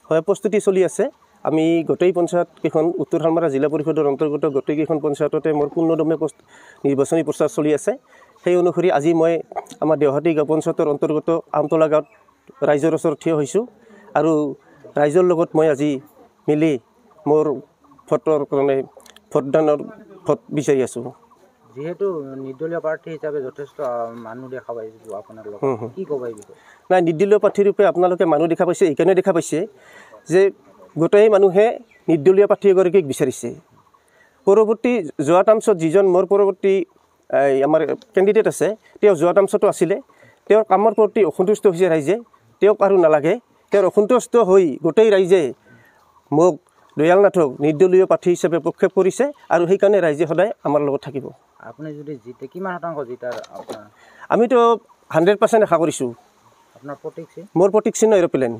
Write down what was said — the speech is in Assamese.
হয় প্ৰস্তুতি চলি আছে আমি গোটেই পঞ্চায়ত কেইখন উত্তৰ হালমাৰা জিলা পৰিষদৰ অন্তৰ্গত গোটেই কেইখন পঞ্চায়ততে মোৰ পূৰ্ণদমে নিৰ্বাচনী প্ৰচাৰ চলি আছে সেই অনুসৰি আজি মই আমাৰ দেওহাটী গাঁও পঞ্চায়তৰ অন্তৰ্গত আমতলা গাঁৱত ৰাইজৰ ওচৰত থিয় হৈছোঁ আৰু ৰাইজৰ লগত মই আজি মিলি মোৰ ভোটৰ কাৰণে ভোটদানৰ ভোট বিচাৰি আছোঁ যেহেতু নিৰ্দলীয় প্ৰাৰ্থী হিচাপে যথেষ্ট মানুহ দেখা পাইছোঁ আপোনাৰ লগত কি ক'ব এই বিষয়ে নাই নিৰ্দলীয় প্ৰাৰ্থী ৰূপে আপোনালোকে মানুহ দেখা পাইছে এইকাৰণে দেখা পাইছে যে গোটেই মানুহে নিৰ্দলীয় প্ৰাৰ্থী এগৰাকীক বিচাৰিছে পৰৱৰ্তী যোৱা টাৰ্মছত যিজন মোৰ পৰৱৰ্তী আমাৰ কেণ্ডিডেট আছে তেওঁ যোৱা টাৰ্মছতো আছিলে তেওঁৰ কামৰ প্ৰতি অসন্তুষ্ট হৈছে ৰাইজে তেওঁক আৰু নালাগে তেওঁৰ অসন্তুষ্ট হৈ গোটেই ৰাইজে মোক দয়াল নাথক নিৰ্দলীয় প্ৰাৰ্থী হিচাপে প্ৰক্ষেপ কৰিছে আৰু সেইকাৰণে ৰাইজে সদায় আমাৰ লগত থাকিব আপুনি যদি জিতে কিমান শতাংশ জিতাৰ আমিতো 100% আশা কৰিছোঁ আপোনাৰ প্ৰতীক মোৰ প্ৰতীক চিহ্ন এৰোপ্লেন